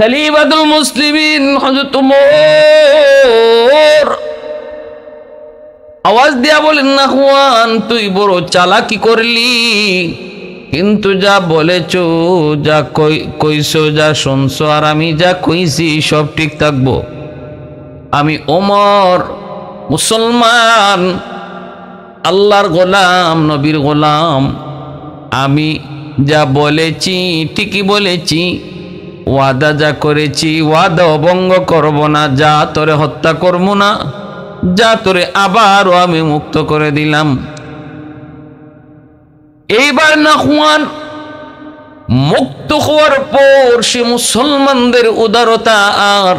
খলিফাতুল মুসলিমিন হযরত ওমর আওয়াজ দিয়া বলেন, নাহওয়ান তুই বড় চালাকি করলি, কিন্তু যা বলেছ, যা কইছো, যা শুনছো আর আমি যা কইছি সব ঠিক থাকবো। আমি ওমর মুসলমান, আল্লাহর গোলাম, নবীর গোলাম। আমি যা বলেছি ঠিকই বলেছি, ওয়াদা যা করেছি ওয়াদা অভঙ্গ করব না। যা তোরে হত্যা করব না, যা তোরে আবারও আমি মুক্ত করে দিলাম। এইবার নাহওয়ান মুক্ত হওয়ার পর সে মুসলমানদের উদারতা আর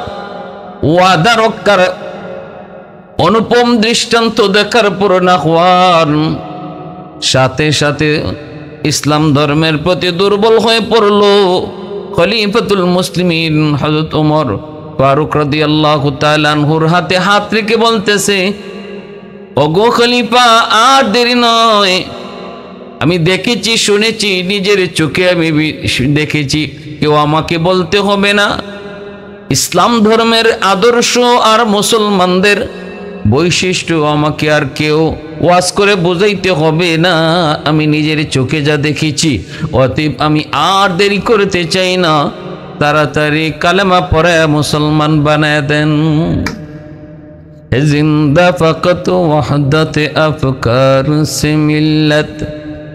ওয়াদা রক্ষার অনুপম দৃষ্টান্ত দেখার পর নাহওয়ান সাথে সাথে ইসলাম ধর্মের প্রতি দুর্বল হয়ে পড়ল। খলিফাতুল মুসলিমিন হযরত ওমর ফারুক রাদিয়াল্লাহু তাআলা আনহুর হাতে হাত রেখে বলতেছে, ওগো খলিফা, আর দেরি নয়। আমি দেখেছি, শুনেছি, নিজের চোখে আমি দেখেছি, কেউ আমাকে বলতে হবে না। ইসলাম ধর্মের আদর্শ আর মুসলমানদের বৈশিষ্ট্য আমাকে আর কেউ ওয়াজ করে বোঝাইতে হবে না। আমি নিজের চোখে যা দেখেছি, অতএব আমি আর দেরি করতে চাই না, তাড়াতাড়ি কালেমা পড়ে মুসলমান বানায় দেন। জিন্দা ফকত ওয়াহদত আফকার সে মিল্লত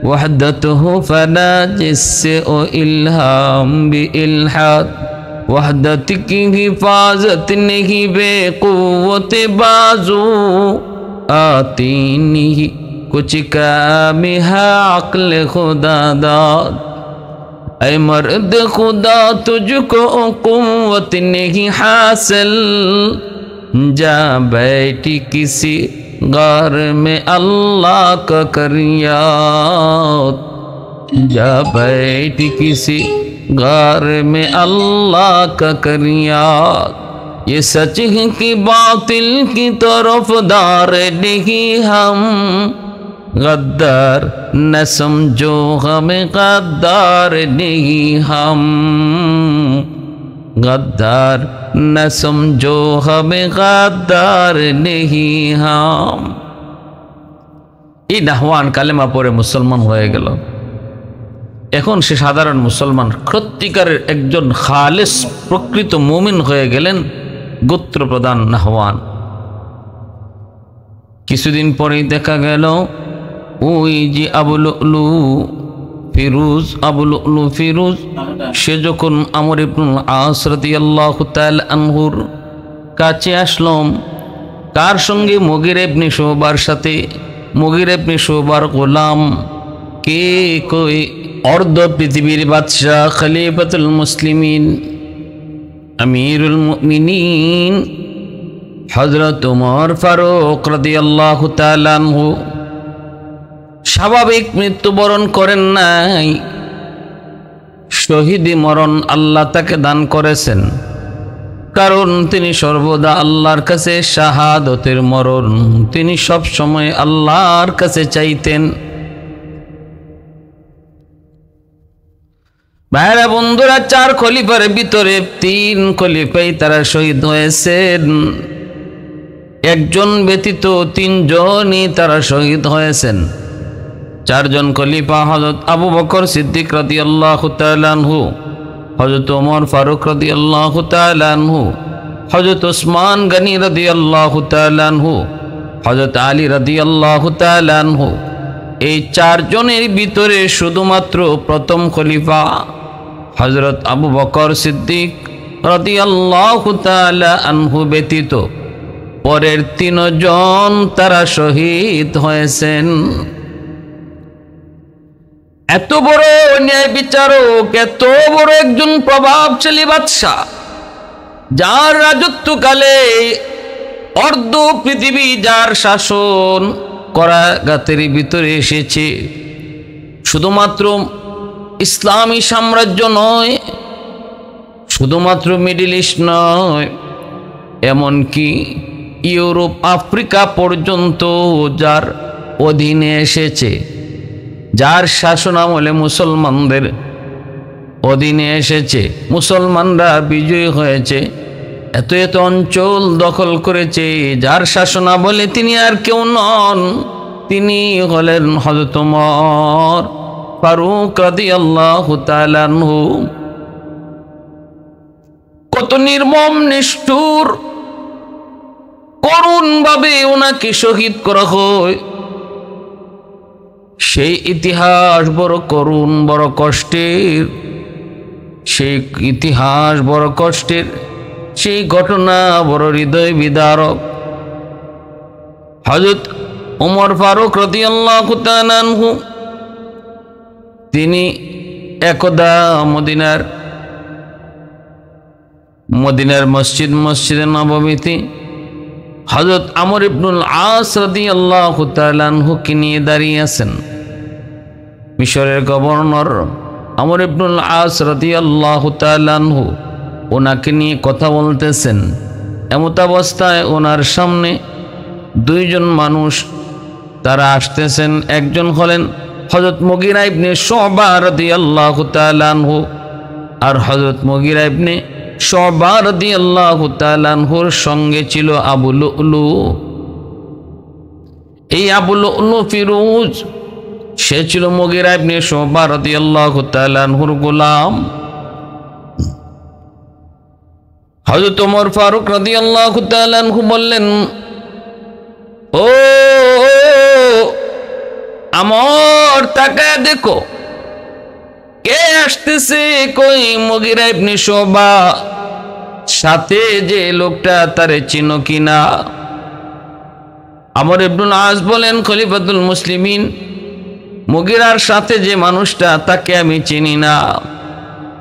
ওয়াহদতহু ফানা জিসসে ও ইলহাম বি ইলহাদ वहदत की हिफाजत नहीं बेक़ुव्वत बाजू आती नहीं कुछ काम है अक्ल खुदा दाद। ऐ मर्द खुदा तुझको कुव्वत नहीं हासिल, जा बैठी किसी गार में अल्लाह का कर याद, जा बैठी किसी गार में अल्लाह का करियात। ये सच है कि बातिल की तरफदार नहीं हम, गद्दार न समझो हमें, गद्दार नहीं हम, गद्दार न समझो हमें, गद्दार नहीं हम। এই নাহওয়ান কালেমা পড়ে মুসলমান হয়ে গেল। এখন সে সাধারণ মুসলমান, সত্যিকারের একজন খালেস প্রকৃত মুমিন হয়ে গেলেন, গোত্র প্রধান নাহওয়ান। কিছুদিন পরেই দেখা গেল ওই যে আবু লুলু ফিরোজ, সে যখন আমর ইবনুল আস রাদিয়াল্লাহু তাআলা আনহুর কাছে আসলো, কার সঙ্গে? মুগীরা ইবনে শুবার সাথে। মুগীরা ইবনে শুবার গোলাম কে? কই অর্ধ পৃথিবীর বাদশাহ খলিফাতুল মুসলিমিন আমিরুল মুমিনিন হযরত ওমর ফারুক রাদিয়াল্লাহু তাআলা আনহু স্বাভাবিক মৃত্যুবরণ করেন নাই, শহীদি মরণ আল্লাহ তাকে দান করেছেন। কারণ তিনি সর্বদা আল্লাহর কাছে শাহাদতের মরণ তিনি সব সময় আল্লাহর কাছে চাইতেন। ভাইরা বন্ধুরা, 4 খলিফার ভিতরে 3 খলিফাই তারা শহীদ হয়েছেন। একজন ব্যতীত 3 জনই তারা শহীদ হয়েছেন। 4 জন খলিফা হযরত আবু বকর সিদ্দিক রাদিয়াল্লাহু তাআলা আনহু, হযরত ওমর ফারুক রাদিয়াল্লাহু তাআলা আনহু, হযরত ওসমান গনি রাদিয়াল্লাহু তাআলা আনহু, হযরত আলী রাদিয়াল্লাহু তাআলা আনহু। এই 4 জনের ভিতরে শুধুমাত্র প্রথম খলিফা হযরত আবু বকর সিদ্দিক রাদিয়াল্লাহু তাআলা আনহু ব্যতীত পরের 3 জন তারা শহীদ হয়েছেন। এত বড় ন্যায় বিচারক, এত বড় একজন প্রভাবশালী বাদশাহ, যার রাজত্বকালে অর্ধ পৃথিবী যার শাসন করাঘাতের ভিতরে এসেছে, শুধুমাত্র ইসলামী সাম্রাজ্য নয়, শুধুমাত্র মিডল ইস্ট নয়, এমনকি ইউরোপ আফ্রিকা পর্যন্ত যার অধীনে এসেছে, যার শাসনামলে মুসলমানদের অধীনে এসেছে, মুসলমানরা বিজয়ী হয়েছে, এত এত অঞ্চল দখল করেছে। যার শাসনাবলে তিনি আর কেউ নন, তিনি হলেন হযরত ওমর ফারুক রাদিয়াল্লাহু তাআলা আনহু। কত নির্মম নিষ্ঠুর করুণ ভাবে ওনাকে শহীদ করা হয়। সেই ইতিহাস বড় করুণ, বড় কষ্টের, সেই ইতিহাস বড় কষ্টের, সেই ঘটনা বড় হৃদয় বিদারক। হযরত ওমর ফারুক রাদিয়াল্লাহু তাআলা আনহু তিনি একদা মদিনার মসজিদে নববীতে হযরত আমর ইবনুল আস রাদিয়াল্লাহু তাআলা আনহুকে নিয়ে দাঁড়িয়ে আছেন। মিশরের গভর্নর আমর ইবনুল আস রাদিয়াল্লাহু তাআলা আনহু ওনাকে নিয়ে কথা বলতেছেন। এমত অবস্থায় ওনার সামনে দুইজন মানুষ তারা আসতেছেন। একজন হলেন হযরত মুগীরা ইবনে শুবা রাদিয়াল্লাহু তাআলা আনহু, আর হযরত মুগীরা ইবনে শুবা রাদিয়াল্লাহু তাআলা আনহুর সঙ্গে ছিল আবু লুলু। এই আবু লুলু ফিরোজ, সে ছিল মুগীরা ইবনে শুবা রাদিয়াল্লাহু তাআলা আনহুর গোলাম। হযরত ওমর ফারুক রাদিয়াল্লাহু তাআলা আনহু বললেন, ও আমর, তাকায় দেখো কে আসতেছে। কই মুগীরা ইবনে শুবা, সাথে যে লোকটা তারে চিনো কিনা? আমর ইবনুল আস বলেন, খলিফাতুল মুসলিমিন, মুগীরার সাথে যে মানুষটা তাকে আমি চিনি না।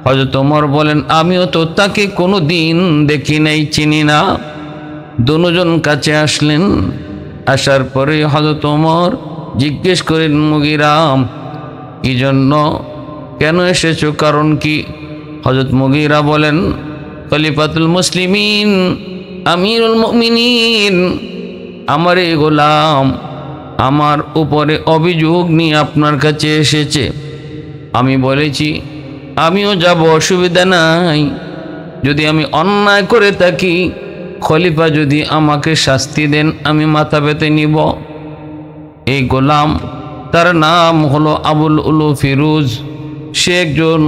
হযরত ওমর বলেন, আমিও তো তাকে কোনো দিন দেখি নাই, চিনি না। দুজন কাছে আসলেন। আসার পরে হযরত ওমর জিজ্ঞেস করেন, মুগীরা, কি জন্য, কেন এসেছো, কারণ কি? হযরত মুগীরা বলেন, খলিফাতুল মুসলিমিন, আমিরুল মুমিনিন, আমার এই গোলাম আমার উপরে অভিযোগ নিয়ে আপনার কাছে এসেছে। আমি বলেছি আমিও যাব, অসুবিধা নাই। যদি আমি অন্যায় করে থাকি, খলিফা যদি আমাকে শাস্তি দেন, আমি মাথা পেতে নিব। এই গোলাম, তার নাম হলো আবু লুলু ফিরোজ। সে একজন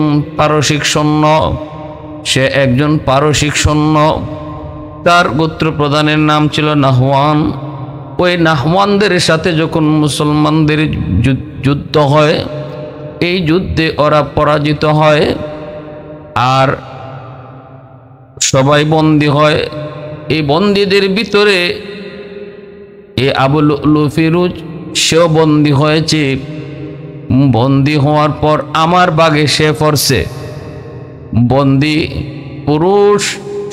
পারসিক সৈন্য। তার গোত্র প্রধানের নাম ছিল নাহওয়ান। ওই নাহওয়ানদের সাথে যখন মুসলমানদের যুদ্ধ হয়, এই যুদ্ধে ওরা পরাজিত হয় আর সবাই বন্দী হয়। এই বন্দীদের ভিতরে এই আবু লুলু ফিরোজ, সেও বন্দী হয়েছে। বন্দী হওয়ার পর আমার বাগে সে পড়ছে। বন্দী পুরুষ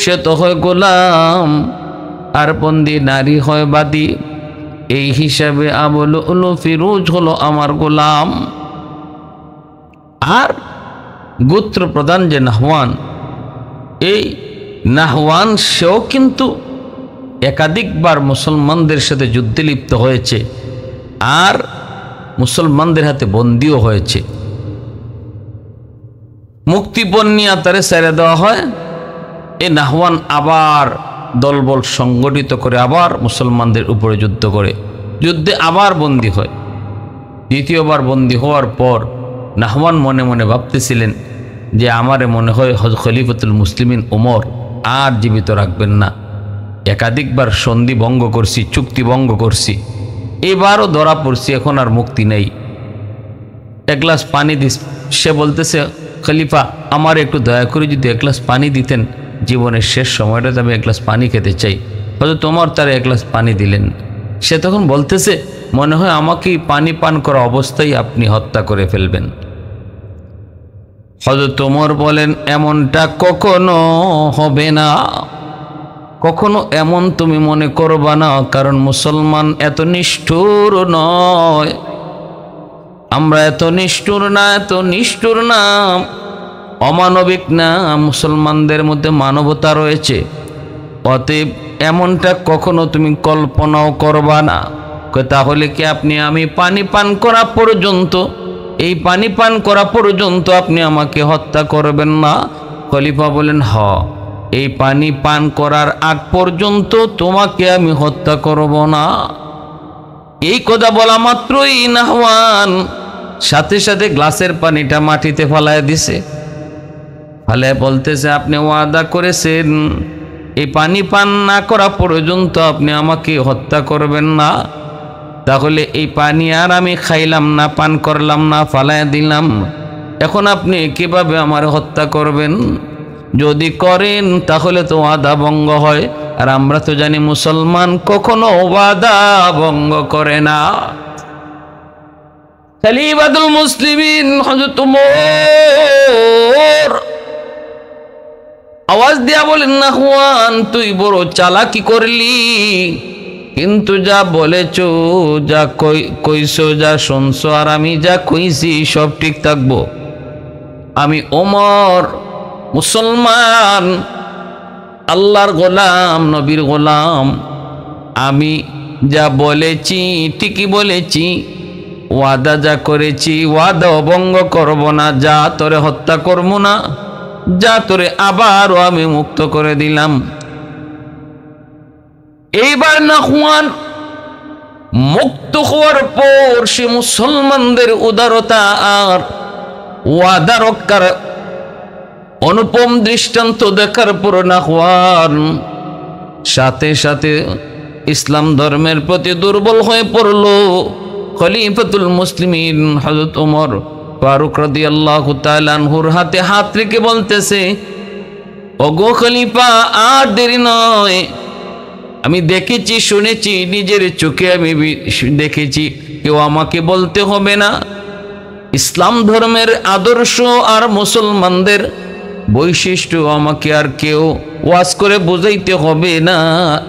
সে তো হয় গোলাম, আর বন্দী নারী হয় বাদী। এই হিসাবে আবু লুলু ফিরোজ হলো আমার গোলাম। আর গোত্র প্রধান যে নাহওয়ান, এই নাহওয়ান সেও কিন্তু একাধিকবার মুসলমানদের সাথে যুদ্ধে লিপ্ত হয়েছে আর মুসলমানদের হাতে বন্দীও হয়েছে। মুক্তিপণ নিয়ে তারে ছেড়ে দেওয়া হয়। এই নাহওয়ান আবার দলবল সংগঠিত করে আবার মুসলমানদের উপরে যুদ্ধ করে, যুদ্ধে আবার বন্দী হয়। দ্বিতীয়বার বন্দী হওয়ার পর নাহওয়ান মনে মনে ভাবতেছিলেন যে আমারে মনে হয় খলিফাতুল মুসলিমিন ওমর আর জীবিত রাখবেন না। একাধিকবার সন্ধি ভঙ্গ করছি, চুক্তি ভঙ্গ করছি, এবারও ধরা পড়ছি, এখন আর মুক্তি নেই। এক গ্লাস পানি দিস। সে বলতেছে, খলিফা, আমার একটু দয়া করে যদি এক গ্লাস পানি দিতেন, জীবনের শেষ সময়টাতে আমি এক গ্লাস পানি খেতে চাই। হয়তো তোমার তার এক গ্লাস পানি দিলেন। সে তখন বলতেছে, মনে হয় আমাকে পানি পান করা অবস্থায় আপনি হত্যা করে ফেলবেন। হযরত ওমর বলেন, এমনটা কখনো হবে না, কখনো এমন তুমি মনে করবা না, কারণ মুসলমান এত নিষ্ঠুর নয়, আমরা এত নিষ্ঠুর না, অমানবিক না, মুসলমানদের মধ্যে মানবতা রয়েছে। অতএব এমনটা কখনো তুমি কল্পনাও করবা না। তাহলে কি আমি পানি পান করা পর্যন্ত এই পানি পান করা পর্যন্ত আপনি আমাকে হত্যা করবেন না? খলিফা বলেন, হ, এই পানি পান করার আগ পর্যন্ত তোমাকে আমি হত্যা করব না। এই কথা বলা মাত্রই নাহওয়ান সাথে সাথে গ্লাসের পানিটা মাটিতে ফালায় দিছে। ফালে বলতেছে, আপনি ওয়াদা করেছেন এই পানি পান না করা পর্যন্ত আপনি আমাকে হত্যা করবেন না, তাহলে এই পানি আর আমি খাইলাম না, পান করলাম না, ফালায় দিলাম। এখন আপনি কিভাবে আমার হত্যা করবেন? যদি করেন তাহলে তো ওয়াদা ভঙ্গ হয়, আর আমরা তো জানি মুসলমান কখনো ওয়াদা ভঙ্গ করে না। খলিফাতুল মুসলিমিন হযরত ওমর আওয়াজ দিয়া বলেন, নাহওয়ান তুই বড় চালাকি করলি, কিন্তু যা বলেছ, যা কইছো, যা শুনছো, আর আমি যা কইছি সব ঠিক থাকবো। আমি ওমর মুসলমান, আল্লাহর গোলাম, নবীর গোলাম, আমি যা বলেছি ঠিকই বলেছি, ওয়াদা যা করেছি ওয়াদা অভঙ্গ করব না। যা তোরে হত্যা করব না, যা তোরে আবারও আমি মুক্ত করে দিলাম। এইবার নাহওয়ান মুক্ত হওয়ার পর সে মুসলমানদের উদারতা আর ওয়াদা রক্ষার অনুপম দৃষ্টান্ত দেখার পর নাহওয়ান সাথে সাথে ইসলাম ধর্মের প্রতি দুর্বল হয়ে পড়ল। খলিফাতুল মুসলিমিন হযরত ওমর ফারুক রাদিয়াল্লাহু তাআলা আনহুর হাতে হাত রেখে বলতেছে, ওগো খলিফা, আর দেরি নয়। আমি দেখেছি, শুনেছি, নিজের চোখে আমি দেখেছি, কেউ আমাকে বলতে হবে না। ইসলাম ধর্মের আদর্শ আর মুসলমানদের বৈশিষ্ট্য আমাকে আর কেউ ওয়াজ করে বোঝাইতে হবে না।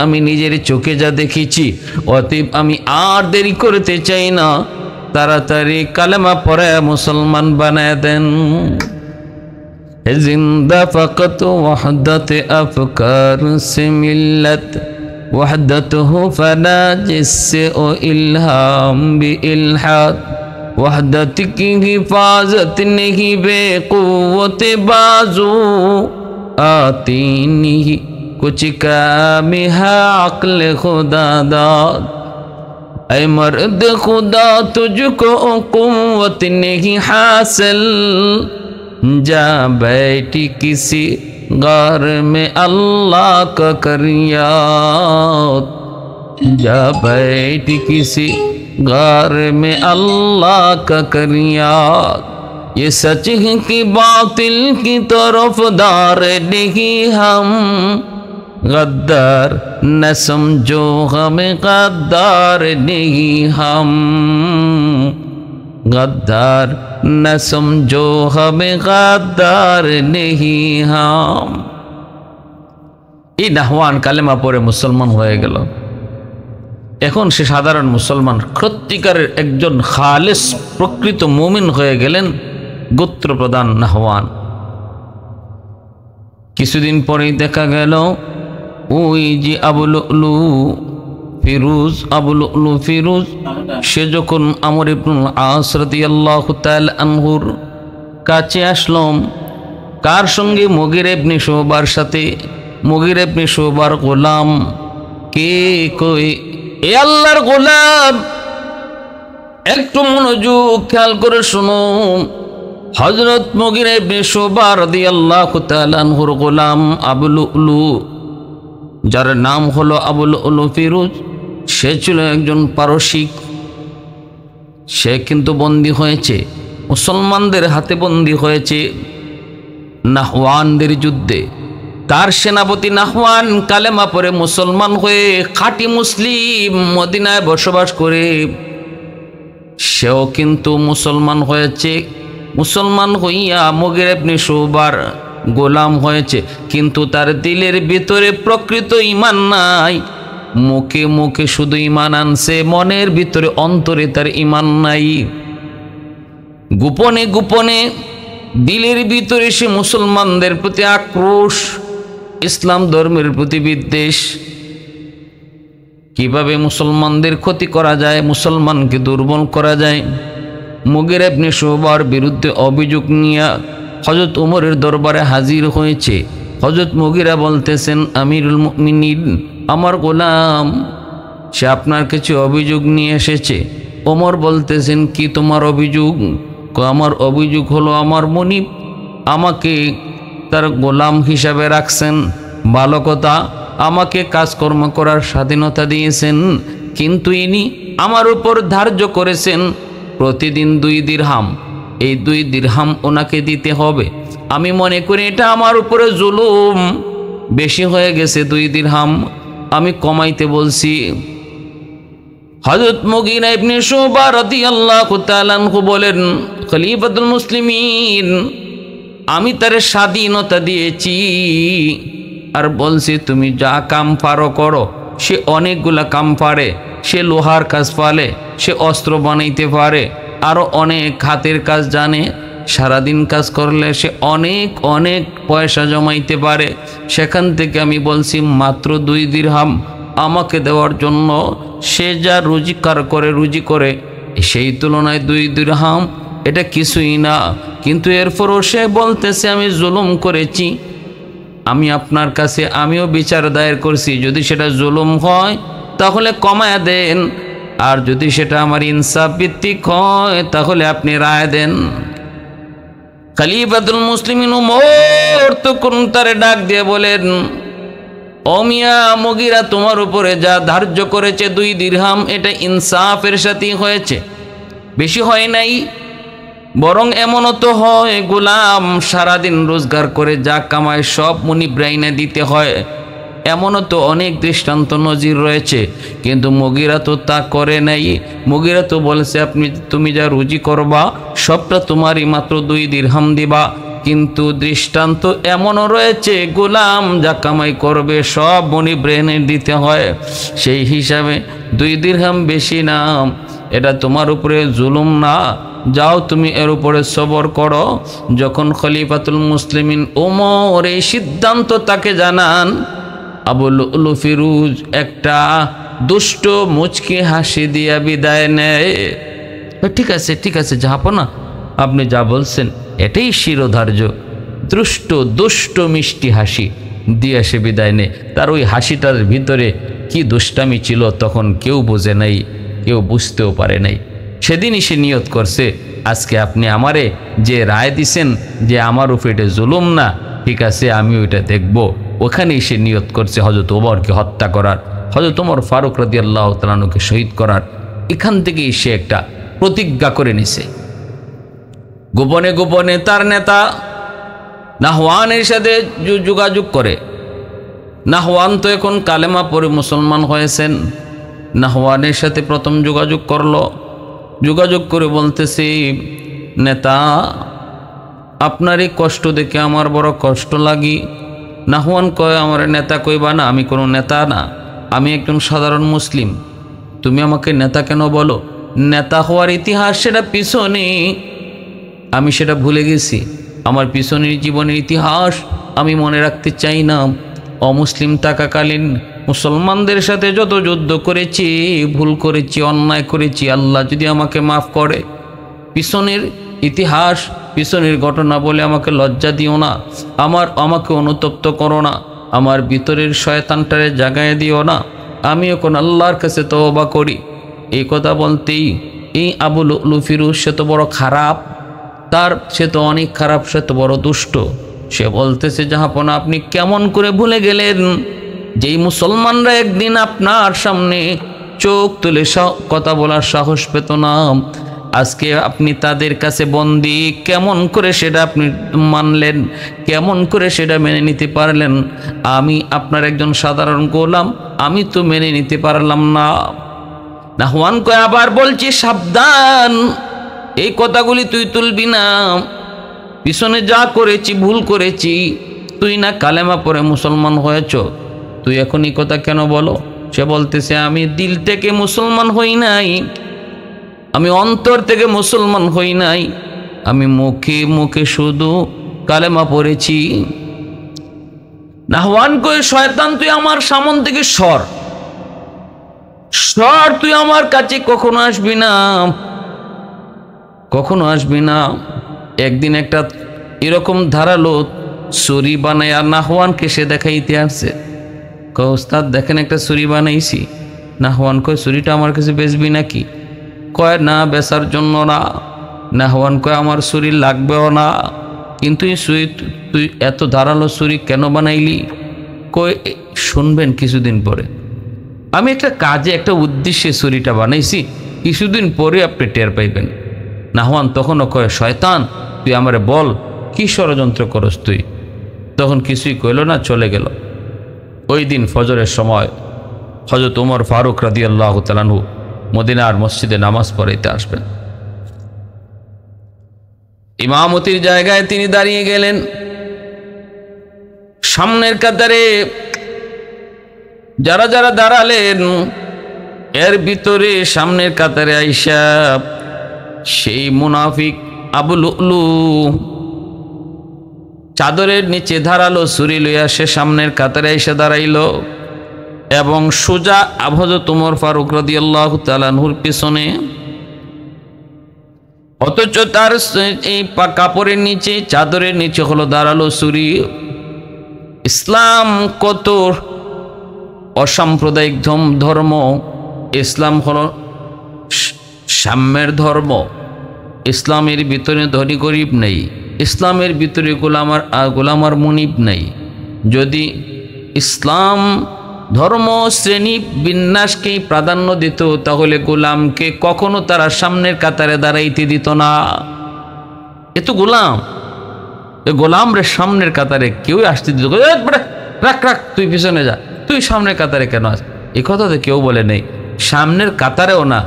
আমি নিজের চোখে যা দেখেছি, অতএব আমি আর দেরি করতে চাই না, তাড়াতাড়ি কালেমা পড়ে মুসলমান বানায় দেন। জিন্দা ফকত ওয়াহদত আফকার সে মিল্লত ওয়াহদতহু ফানা জিসসে ও ইলহাম বি ইলহাদ वहदत की हिफाजत नहीं बेक़ुव्वत बाजू आती नहीं कुछ काम है अक्ल खुदा दाद। ऐ मर्द खुदा तुझको कुव्वत नहीं हासिल, जा बैठी किसी गार में अल्लाह का कर याद, जा बैठी किसी गार में अल्लाह का कर याद। ये सच है कि बातिल की तरफदार नहीं हम, गद्दार न समझो हमें, गद्दार नहीं हम, गद्दार न समझो हमें, गद्दार नहीं हम। এই নাহওয়ান কালেমা পড়ে মুসলমান হয়ে গেল। এখন সে সাধারণ মুসলমান, সত্যিকারের একজন খালেস প্রকৃত মুমিন হয়ে গেলেন, গোত্রপ্রধান নাহওয়ান। কিছুদিন পরেই দেখা গেল ওই যে আবু লুলু ফিরোজ, সে যখন আমর ইবনুল আস রাদিয়াল্লাহু তাআলা আনহুর কাছে আসলো, কার সঙ্গে? মুগীরা ইবনে শুবার সাথে। মুগীরা ইবনে শুবার গোলাম। কে কই? এ আল্লাহর গোলাম, একটু মনোযোগ খেয়াল করে শুনো। হযরত মুগীরা ইবনে শুবা রাদিয়াল্লাহু তাআলা আনহুর গোলাম আবু লুলু, যার নাম হলো আবু লুলু ফিরোজ, সে ছিল একজন পারসিক। সে কিন্তু বন্দী হয়েছে, মুসলমানদের হাতে বন্দী হয়েছে নাহওয়ানদের যুদ্ধে। তার সেনাপতি নাহওয়ান কালেমা পড়ে মুসলমান হয়ে খাঁটি মুসলিম মদিনায় বসবাস করে। সেও কিন্তু মুসলমান হয়েছে, মুসলমান হইয়া মুগীরা ইবনে শুবার গোলাম হয়েছে, কিন্তু তার দিলের ভিতরে প্রকৃত ঈমান নাই। মুখে মুখে শুধু ঈমান আনছে, মনের ভিতরে অন্তরে তার ঈমান নাই। গোপনে গোপনে দিলের ভিতরে সে মুসলমানদের প্রতি আক্রোশ, ইসলাম ধর্মের প্রতি বিদ্বেষ। কিভাবে মুসলমানদের ক্ষতি করা যায়, মুসলমানকে দুর্বল করা যায়, মুগীরা ইবনে শুবার বিরুদ্ধে অভিযোগ নিয়ে হযরত ওমরের দরবারে হাজির হয়েছে। হযরত মুগীরা বলতেছেন, আমিরুল মুমিনিন, আমার গোলাম সে আপনার কিছু অভিযোগ নিয়ে এসেছে। ওমর বলতেছেন, কি তোমার অভিযোগ? আমার অভিযোগ হলো আমার মনিব আমাকে তার গোলাম হিসাবে রাখছেন, ভালো কথা, আমাকে কাজকর্ম করার স্বাধীনতা দিয়েছেন, কিন্তু ইনি আমার উপর ধার্য করেছেন প্রতিদিন 2 দিরহাম। এই 2 দিরহাম ওনাকে দিতে হবে। আমি মনে করি এটা আমার উপরে জুলুম বেশি হয়ে গেছে, 2 দিরহাম আমি কমাইতে বলছি। হযরত মুগীরা ইবনে শুবা রাদিয়াল্লাহু তাআলা আনহু বলেন, খলিফাতুল মুসলিমিন, আমি তার স্বাধীনতা দিয়েছি আর বলছি তুমি যা কাম পারো করো। সে অনেকগুলা কাম পারে, সে লোহার কাজ পারে, সে অস্ত্র বানাইতে পারে, আরও অনেক হাতের কাজ জানে। সারাদিন কাজ করলে সে অনেক অনেক পয়সা জমাইতে পারে। সেখান থেকে আমি বলছি মাত্র 2 দিরহাম আমাকে দেওয়ার জন্য। সে যা রুজি করে সেই তুলনায় 2 দিরহাম এটা কিছুই না। কিন্তু এরপরও সে বলতেছে আমি জুলুম করেছি। আমি আপনার কাছে আমিও বিচার দায়ের করছি, যদি সেটা জুলুম হয় তাহলে কমায় দেন, আর যদি সেটা আমার ইনসাফ ভিত্তিক হয় তাহলে আপনি রায় দেন। খলিফাতুল মুসলিমিন ওমর তখন তারে ডাক দিয়ে বলেন, ও মিয়া মুগীরা, তোমার উপরে যা ধার্য করেছে 2 দিরহাম এটা ইনসাফের সাথেই হয়েছে, বেশি হয় নাই। বরং এমনও তো হয় গোলাম সারাদিন রোজগার করে যা কামায় সব মুনিব্রাইনে দিতে হয়, এমনও তো অনেক দৃষ্টান্ত নজির রয়েছে। কিন্তু মুগীরা তো তা করে নাই। মুগীরা তো বলেছে তুমি যা রুজি করবা সবটা তোমারই, মাত্র 2 দিরহাম দিবা। কিন্তু দৃষ্টান্ত এমনও রয়েছে গোলাম যা কামাই করবে সব মুনিব্রাইনে দিতে হয়, সেই হিসাবে 2 দিরহাম বেশি না, এটা তোমার উপরে জুলুম না। যাও তুমি এর উপরে সবর করো। যখন খলিফাতুল মুসলিমিন ওমর এই সিদ্ধান্ত তাকে জানান, আবু লুলু ফিরোজ একটা দুষ্ট মুচকি হাসি দিয়া বিদায় নেয়। ঠিক আছে ঠিক আছে জাহাপনা, আপনি যা বলছেন এটাই শিরোধার্য। দুষ্ট মিষ্টি হাসি দিয়ে সে বিদায় নেয়। তার ওই হাসিটার ভিতরে কি দুষ্টামি ছিল তখন কেউ বোঝে নাই, কেউ বুঝতেও পারে নাই। সেদিনই সে নিয়ত করছে, আজকে আপনি আমারে যে রায় দিছেন যে আমার উপরে এটা জুলুম না, ঠিক আছে আমি ওইটা দেখব। ওখানেই সে নিয়ত করছে হযরত ওমরকে হত্যা করার, হযরত ওমর ফারুক রাদিয়াল্লাহু তাআলা আনহুকে শহীদ করার। এখান থেকেই সে একটা প্রতিজ্ঞা করে নিছে। গোপনে গোপনে তার নেতা নাহওয়ানের সাথে যোগাযোগ করে। নাহওয়ান তো এখন কালেমা পড়ে মুসলমান হয়েছেন। নাহওয়ানের সাথে প্রথম যোগাযোগ করলো, যোগাযোগ করে বলতেছি, নেতা আপনার এই কষ্ট দেখে আমার বড় কষ্ট লাগি। নাহওয়ান কয়, আমার নেতা কইবা না, আমি কোনো নেতা না, আমি একজন সাধারণ মুসলিম, তুমি আমাকে নেতা কেন বলো? নেতা হওয়ার ইতিহাস সেটা পিছনে, আমি সেটা ভুলে গেছি। আমার পিছনের জীবনের ইতিহাস আমি মনে রাখতে চাই না। অমুসলিম থাকাকালীন মুসলমানদের সাথে যত যুদ্ধ করেছি, ভুল করেছি, অন্যায় করেছি, আল্লাহ যদি আমাকে মাফ করে। পিছনের ইতিহাস, পিছনের ঘটনা বলে আমাকে লজ্জা দিও না, আমাকে অনুতপ্ত করো না, আমার ভিতরের শয়তানটারে জাগায় দিও না। আমি এখন আল্লাহর কাছে তওবা করি। এই কথা বলতেই এই আবু লুলু ফিরোজ, সে তো বড় খারাপ, সে তো অনেক খারাপ, সে তো বড় দুষ্ট। সে বলতেছে, জাহাপনা আপনি কেমন করে ভুলে গেলেন যেই মুসলমানরা একদিন আপনার সামনে চোখ তুলে কথা বলার সাহস পেত না, আজকে আপনি তাদের কাছে বন্দী। কেমন করে সেটা আপনি মানলেন? কেমন করে সেটা মেনে নিতে পারলেন? আমি আপনার একজন সাধারণ গোলাম, আমি তো মেনে নিতে পারলাম না। নাহওয়ান কয়, আবার বলছি সাবধান, এই কথাগুলি তুই তুলবি না। পিছনে যা করেছি, ভুল করেছি, তুই না কালেমা পড়ে মুসলমান হয়েছ, তুই এখন এই কথা কেন বলো? সে বলতেছে, আমি দিল থেকে মুসলমান হই নাই, আমি অন্তর থেকে মুসলমান হই নাই, আমি মুখে মুখে শুধু কালেমা পড়েছি। নাহওয়ান কয়, শয়তান তুই আমার সামন থেকে সর, তুই আমার কাছে কখনো আসবি না। কখনো আসবি না। একদিন একটা এরকম ধারালো ছুরি বানাইয়া নাহওয়ানকে সে দেখাইতে আসছে। কয় ওস্তাদ দেখেন একটা ছুরি বানাইছি। নাহওয়ান কয় ছুরিটা আমার কাছে বেচবি নাকি? কয় না, বেচার জন্য না। নাহওয়ান কয় আমার ছুরি লাগবেও না, কিন্তু এই ছুরি তুই এত ধারালো ছুরি কেন বানাইলি? কয় শুনবেন কিছুদিন পরে। আমি একটা কাজে একটা উদ্দেশ্যে ছুরিটা বানাইছি, কিছুদিন পরে আপনি টের পাইবেন। নাহওয়ান তখনও কয় শয়তান তুই আমারে বল কি ষড়যন্ত্র করস তুই? তখন কিছুই কইল না, চলে গেল। ওই দিন ফজরের সময় হযরত ওমর ফারুক রাদিয়াল্লাহু তাআলা আনহু মদিনার মসজিদে নামাজ পড়াইতে আসবেন। ইমামতির জায়গায় তিনি দাঁড়িয়ে গেলেন। সামনের কাতারে যারা যারা দাঁড়ালেন, এর ভিতরে সামনের কাতারে আইসা সেই মুনাফিক আবু লুলু চাদরের নিচে ধারালো ছুরি লইয়া সে সামনের কাতারে এসে দাঁড়াইল এবং সোজা হযরত ওমর ফারুক রাদিয়াল্লাহু তাআলা আনহুর পিছনে। অথচ তার এই কাপড়ের নিচে, চাদরের নিচে হলো ধারালো ছুরি। ইসলাম কত অসাম্প্রদায়িক ধর্ম! ইসলাম হলো সাম্যের ধর্ম। ইসলামের ভিতরে ধনী গরিব নেই, ইসলামের ভিতরে গোলামার মুনিব নেই। যদি ইসলাম ধর্ম শ্রেণী বিন্যাসকেই প্রাধান্য দিত, তাহলে গোলামকে কখনো তারা সামনের কাতারে দাঁড়াইতে দিত না। এ তো গোলাম, এ গোলাম রে সামনের কাতারে কেউ আসতে দিত? রাখ রাখ, তুই পিছনে যা, তুই সামনের কাতারে কেন আস? এ কথা তো কেউ বলে নেই। সামনের কাতারেও না,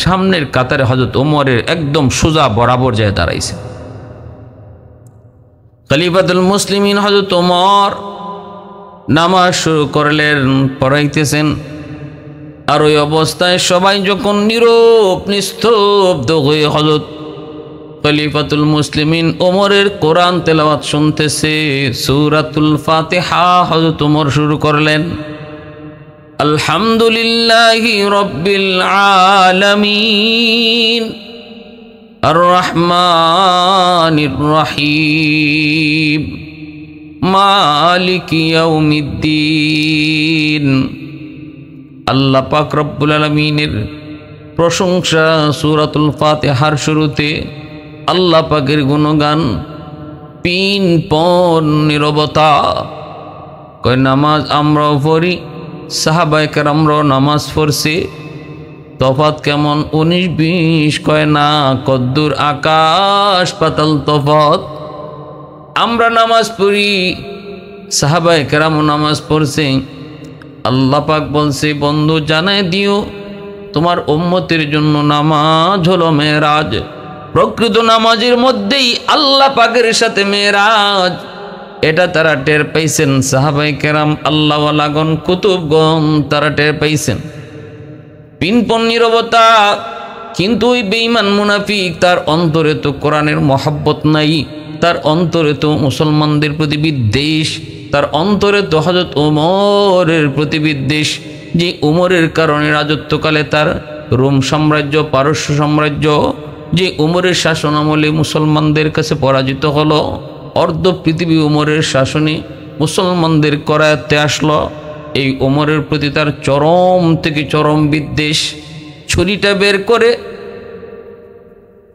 সামনের কাতারে হযরত ওমরের একদম সোজা বরাবর যায় দাঁড়াইছে। খলিফাতুল মুসলিমিন হযরত ওমর নামাজ শুরু করলেন, পড়াইতেছেন। আর ওই অবস্থায় সবাই যখন নীরব নিস্তব্ধ হয়ে হযরত খলিফাতুল মুসলিমিন ওমরের কোরআন তেলাওয়াত শুনতেছে, সূরাতুল ফাতিহা হযরত ওমর শুরু করলেন। আলহামদুলিল্লাহি রাব্বিল আলামিন আর রহমানির রহিম মালিকি ইয়াউমিদ্দিন। আল্লাহ পাক রব্বুল আলামিনের প্রশংসা সূরাতুল ফাতিহার শুরুতে, আল্লাহ পাকের গুণগান, পিনপন নীরবতা। কয় নামাজ আমরাও পড়ি, সাহাবায়ে কেরামরাও নামাজ পড়ছে, তফাৎ কেমন 19-20? কয় না, কদ্দুর আকাশ পাতাল তফাৎ। আমরা নামাজ পড়ি, সাহাবায়ে কেরামও নামাজ পড়ছে। আল্লাহ পাক বলছে, বন্ধু জানায় দিও তোমার উম্মতের জন্য নামাজ হলো মেরাজ। প্রকৃত নামাজের মধ্যেই আল্লাহ পাকের সাথে মেরাজ, এটা তারা টের পাইছেন। সাহাবায়ে কেরাম, আল্লাহওয়ালাগণ, কুতুবগণ তারা টের পাইছেন। পিনপন নীরবতা। কিন্তু ওই বেঈমান মুনাফিক, তার অন্তরে তো কোরআনের মহব্বত নাই, তার অন্তরে তো মুসলমানদের প্রতি বিদ্বেষ, তার অন্তরে তো হযরত ওমরের প্রতি বিদ্বেষ, যে ওমরের কারণে রাজত্বকালে তার রোম সাম্রাজ্য, পারস্য সাম্রাজ্য, যে ওমরের শাসন আমলে মুসলমানদের কাছে পরাজিত হলো, অর্ধ পৃথিবী ওমরের শাসনে মুসলমানদের করায়ত্তে আসলো। এই ওমরের প্রতি তার চরম থেকে চরম বিদ্বেষ। ছুরিটা বের করে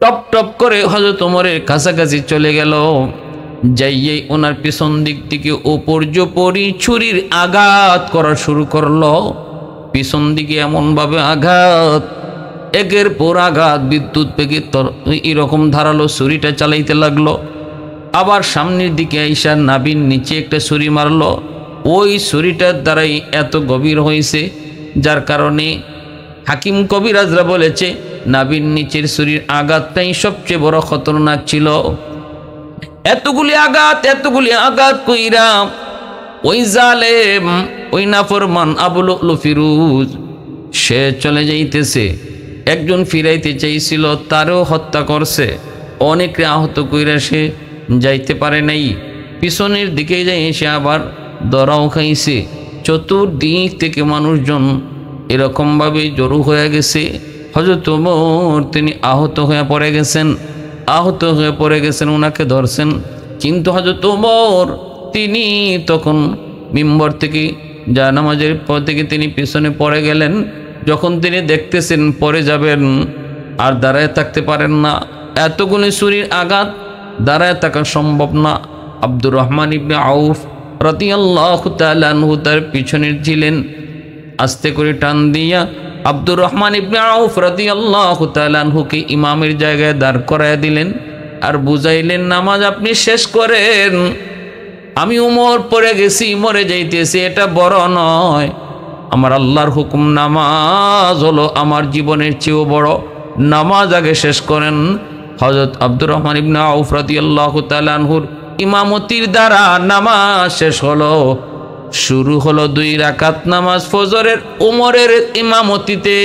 টপ টপ করে হযরত ওমরের কাছাকাছি চলে গেল। যাইয়ে ওনার পিছন দিক থেকে উপর্যপরি ছুরির আঘাত করা শুরু করলো। পিছন দিকে এমনভাবে আঘাত, একের পর আঘাত, বিদ্যুৎ বেগে এরকম ধারালো ছুরিটা চালাইতে লাগলো। আবার সামনের দিকে আইসা নাভির নিচে একটা ছুরি মারলো। ওই ছুরিটার দ্বারাই এত গভীর হয়েছে, যার কারণে হাকিম কবিরাজরা বলেছে নাভির নিচের ছুরির আঘাতটাই সবচেয়ে বড় খতরনাক ছিল। এতগুলি আঘাত কইরা ওই জালেম, ওই নাফরমান আবু লুলু ফিরোজ সে চলে যাইতেছে। একজন ফিরাইতে চাইছিল, তারও হত্যা করছে। অনেকে আহত কইরা সে যাইতে পারে নাই। পিছনের দিকে যাই সে আবার দরাও খাইছে। চতুর্দিক থেকে মানুষজন এরকমভাবে জড়ো হয়ে গেছে। হযরত ওমর তিনি আহত হয়ে পড়ে গেছেন। আহত হয়ে পড়ে গেছেন, ওনাকে ধরছেন। কিন্তু হযরত ওমর তিনি তখন মিম্বর থেকে জায়নামাজের পর থেকে তিনি পিছনে পড়ে গেলেন। যখন তিনি দেখতেছেন পড়ে যাবেন, আর দাঁড়ায় থাকতে পারেন না, এতগুলি ছুরির আঘাত, দাঁড়ায় থাকা সম্ভব না। আব্দুর রহমান ইবনে আউফ রাদিয়াল্লাহু তাআলা আনহু তার পিছনের ছিলেন। আস্তে করে টান দিয়া আব্দুর রহমান ইবনে আউফ রাদিয়াল্লাহু তাআলা আনহুকে ইমামের জায়গায় দাঁড় করায় দিলেন, আর বুঝাইলেন নামাজ আপনি শেষ করেন। আমি উমর পড়ে গেছি, মরে যাইতেছি, এটা বড় নয়। আমার আল্লাহর হুকুম, নামাজ হলো আমার জীবনের চেয়েও বড়, নামাজ আগে শেষ করেন। হযরত আব্দুর রহমান ইবনে আউফ রাদিয়াল্লাহু তাআলা আনহুর ইমামতির দ্বারা নামাজ শেষ হলো। শুরু হলো 2 রাকাত নামাজ ফজরের, উমরের ইমামতিতে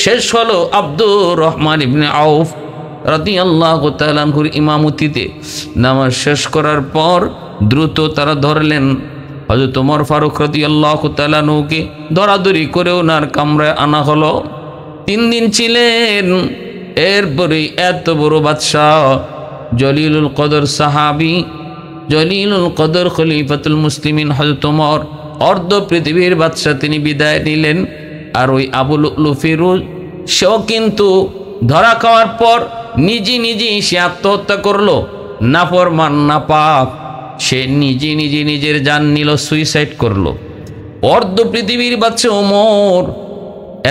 শেষ হলো আব্দুর রহমান ইবনে আউফ রাদিয়াল্লাহু তাআলা আনহুর ইমামতিতে। নামাজ শেষ করার পর দ্রুত তারা ধরলেন হযরত ওমর ফারুক রাদিয়াল্লাহু তাআলা আনহুকে, দরাদরি করে ওনার কামরায় আনা হলো। 3 দিন ছিলেন। এরপরে এত বড় বাদশাহ, জলিলুল কদর সাহাবী, জলিলুল কদর খলিফাতুল মুসলিমিন হযরত ওমর, অর্ধ পৃথিবীর বাদশাহ, তিনি বিদায় নিলেন। আর ওই আবু লুলু ফিরোজ, সেও কিন্তু ধরা খাওয়ার পর নিজেই সে আত্মহত্যা করলো। নাফরমান, নাপাক, সে নিজের জান নিল, সুইসাইড করলো। অর্ধ পৃথিবীর বাদশাহ ওমর,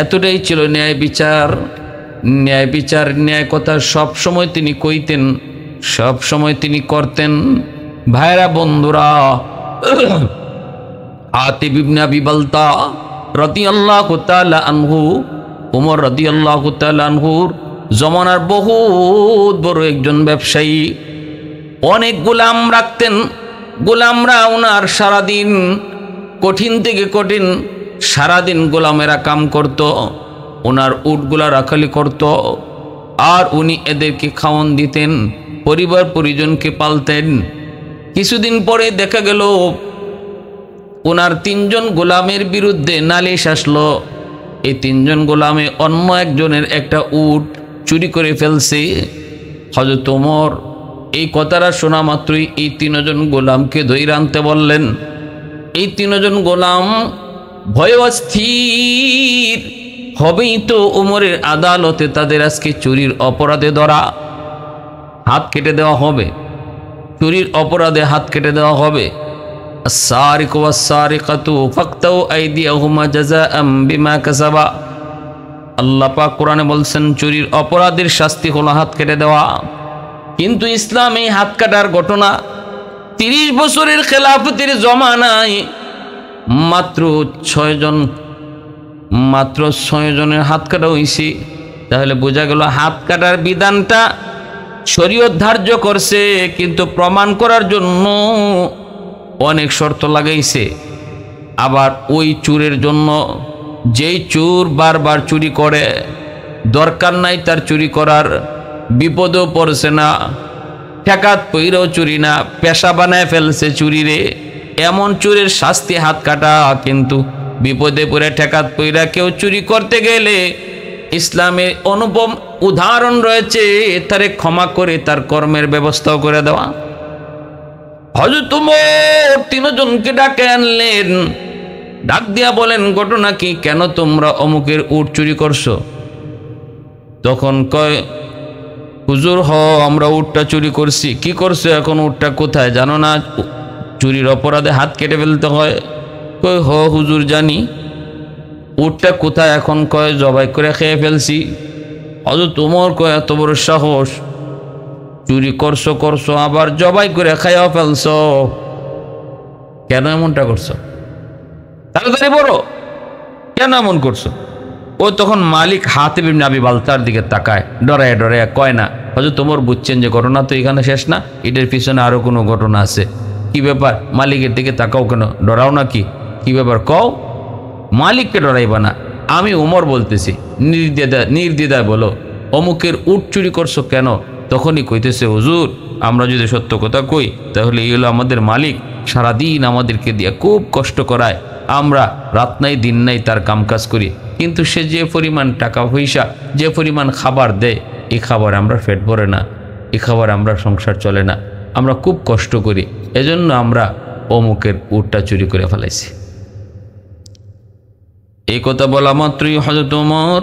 এতটাই ছিল ন্যায় বিচার, ন্যায় কথা সব সময় তিনি কইতেন, সব সময় তিনি করতেন। ভাইরা বন্ধুরা, আতিব ইবনে আবি বালতা রাদিয়াল্লাহু তাআলা আনহু, ওমর রাদিয়াল্লাহু তাআলা আনহুর জমানার বহুত বড় একজন ব্যবসায়ী, অনেক গোলাম রাখতেন। গোলামরা ওনার সারাদিন কঠিন থেকে কঠিন, সারাদিন গোলামেরা কাম করত, ওনার উটগুলা রাখালি করত, আর উনি এদেরকে খাওয়ান দিতেন, পরিবার পরিজনকে পালতেন। কিছুদিন পরে দেখা গেল ওনার 3 জন গোলামের বিরুদ্ধে নালিশ আসলো। এই 3 জন গোলামে অন্য একজনের একটা উট চুরি করে ফেলছে। হযরত ওমর এই কথাটা শোনা মাত্রই এই 3 জন গোলামকে ধইরা আনতে বললেন। এই 3 জন গোলাম ভয়ে অস্থির, হবেই তো ওমরের আদালতে তাদের আজকে চুরির অপরাধে ধরা, হাত কেটে দেওয়া হবে, চুরির অপরাধে হাত কেটে দেওয়া হবে। আস-সারিকু ওয়াস-সারিকাতু ফাকতাউ আইদিয়াহুমা জাযাআম বিমা কাসাবা। আল্লাহ পাক কোরআনে বলছেন চুরির অপরাধের শাস্তি হলো হাত কেটে দেওয়া। কিন্তু ইসলামে হাত কাটার ঘটনা 30 বছরের খেলাফতের জমানায় মাত্র 6 জনের হাত কাটা হয়েছে। তাহলে বোঝা গেল হাত কাটার বিধানটা শরীয়ত ধার্য করছে, কিন্তু প্রমাণ করার জন্য অনেক শর্ত লাগাইছে। আবার ওই চুরের জন্য, যেই চোর বারবার চুরি করে, দরকার নাই তার চুরি করার, বিপদেও পড়ছে না, ঠেকাত পইরাও চুরি না, পেশা বানায় ফেলছে চুরিরে, এমন চোরের শাস্তি হাত কাটা। কিন্তু বিপদে পড়ে ঠেকাত পইরা কেউ চুরি করতে গেলে ইসলামে অনুপম উদাহরণ রয়েছে, তারে ক্ষমা করে তার কর্মের ব্যবস্থাও করে দেওয়া। হযরত ওমর 3 জনকে ডাকে আনলেন, ডাক দিয়া বলেন ঘটনা কি, কেন তোমরা অমুকের উট চুরি করছো? তখন কয়, হুজুর আমরা উটটা চুরি করছি। কি করছো এখন? উটটা কোথায় জানো না? চুরির অপরাধে হাত কেটে ফেলতে হয়। কয় হুজুর জানি। উটটা কোথায় এখন? কয় জবাই করে খেয়ে ফেলছি। হযরত ওমর কয় এত বড় সাহস, চুরি করছো আবার জবাই করে খাইয়া ফেলছো, কেন এমনটা করছো? তাড়াতাড়ি বলো, কেন এমন করছো? ও তখন মালিক হাতিব ইবনে আবি বালতার দিকে তাকায়, ডরায় কয় না। হযরত ওমর বুঝছেন যে ঘটনা তো এখানে শেষ না, এটার পিছনে আরো কোনো ঘটনা আছে। কি ব্যাপার? মালিকের দিকে তাকাও কেন? ডরাও না কি? কি ব্যাপার কও? মালিককে ডরাইবা না, আমি ওমর বলতেছি, নির্দ্বিধায় বলো, অমুকের উট চুরি করছো কেন? তখনই কইতেছে, হুজুর আমরা যদি সত্য কথা কই তাহলে এই হলো আমাদের মালিক, সারাদিন আমাদেরকে দিয়ে খুব কষ্ট করায়, আমরা রাত নাই দিন নাই তার কামকাজ করি, কিন্তু সে যে পরিমাণ টাকা পয়সা, যে পরিমাণ খাবার দেয়, এই খাবার আমরা পেট ভরে না। এ খাবার আমরা সংসার চলে না, আমরা খুব কষ্ট করি, এজন্য আমরা অমুকের উটটা চুরি করে ফেলাইছি। এই কথা বলা মাত্রই হযরত ওমর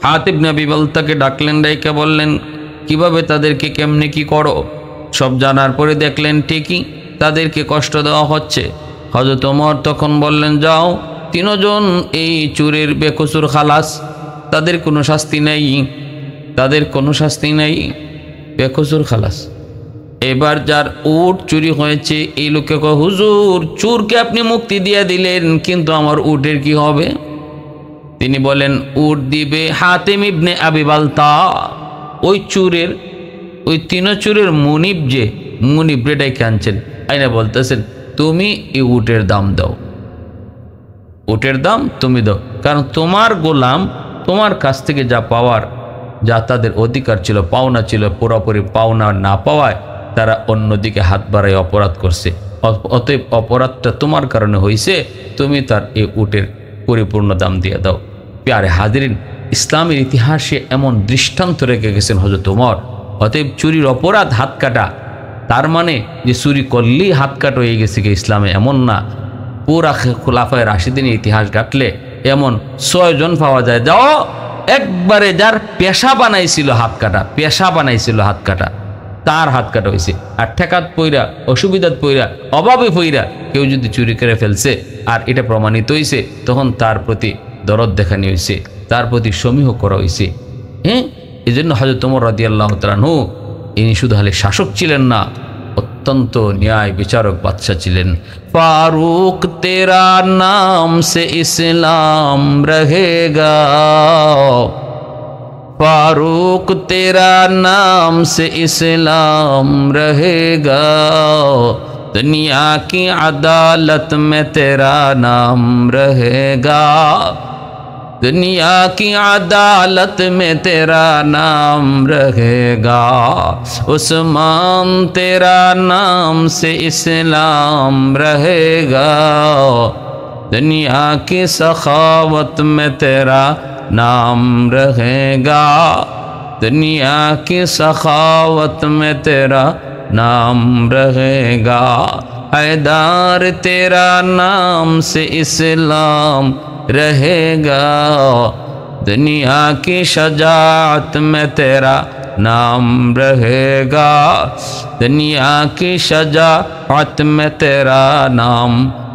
হাতিব ইবনে আবি বালতাকে ডাকলেন, ডাইকা বললেন, কিভাবে তাদেরকে কেমনে কি করো? সব জানার পরে দেখলেন ঠিকই তাদেরকে কষ্ট দেওয়া হচ্ছে। হযরত ওমর তখন বললেন, যাও, তিনজন এই চুরের বেকসুর খালাস, তাদের কোনো শাস্তি নেই, তাদের কোনো শাস্তি নেই, বেকসুর খালাস। এবার যার উট চুরি হয়েছে এই লোককে কয়, হুজুর চোরকে আপনি মুক্তি দিয়ে দিলেন, কিন্তু আমার উটের কি হবে? তিনি বলেন, উট দিবে হাতিম ইবনে আবি বালতা। ওই চুরের, ওই তিন চুরের মুনিব, যে মুনিব রেডাইকে আনছেন, আইনা বলতেছেন, তুমি এই উটের দাম দাও, উটের দাম তুমি দাও, কারণ তোমার গোলাম তোমার কাছ থেকে যা পাওয়ার, যা তাদের অধিকার ছিল, পাওনা ছিল, পুরোপুরি পাওনা না পাওয়ায় তারা অন্যদিকে হাত বাড়ায় অপরাধ করছে। অতএব অপরাধটা তোমার কারণে হয়েছে, তুমি তার এই উটের পরিপূর্ণ দাম দিয়ে দাও। প্যারে হাজিরিন, ইসলামের ইতিহাসে এমন দৃষ্টান্ত রেখে গেছেন হযরত ওমর। অতএব চুরির অপরাধ হাত কাটা, তার মানে যে চুরি করলেই হাত কাট হয়ে গেছে কি ইসলামে, এমন না। পুরা খুলাফায়ে রাশিদিনের ইতিহাস ঘাটলে এমন 6 জন পাওয়া যায়, যাও একবারে যার পেশা বানাইছিল হাত কাটা, পেশা বানাইছিল হাত কাটা, তার হাত কাটা হয়েছে। আর ঠেকাত পইরা, অসুবিধাত পইরা, অভাবে পইরা কেউ যদি চুরি করে ফেলছে আর এটা প্রমাণিত হয়েছে, তখন তার প্রতি দরদ দেখানি হয়েছে, তার প্রতি সমীহ করা হয়েছে। হ্যাঁ, এই জন্য হযরত ওমর রাদিয়াল্লাহু তাআলা আনহু ইনি শুধু খালি শাসক ছিলেন না, অত্যন্ত ন্যায় বিচারক বাদশা ছিলেন। ফারুক তেরা নাম সে ইসলাম রহেগা, फारूक तेरा नाम से इस्लाम रहेगा, दुनिया की अदालत में तेरा नाम रहेगा, दुनिया की अदालत में तेरा नाम रहेगा, उस्मान तेरा नाम से इस्लाम रहेगा, दुनिया की सखावत में तेरा नाम रहेगा, दुनिया की सखावत में तेरा नाम रहेगा, हैदर तेरा नाम से इस्लाम रहेगा, दुनिया की शजाअत में तेरा नाम रहेगा, दुनिया की शजाअत में तेरा नाम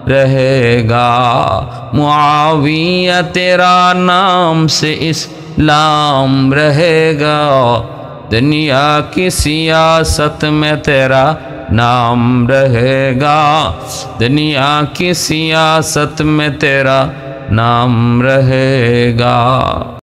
रहेगा, मुआविया तेरा नाम से इस्लाम रहेगा, दुनिया की सियासत में तेरा नाम रहेगा, दुनिया की सियासत में तेरा नाम रहेगा।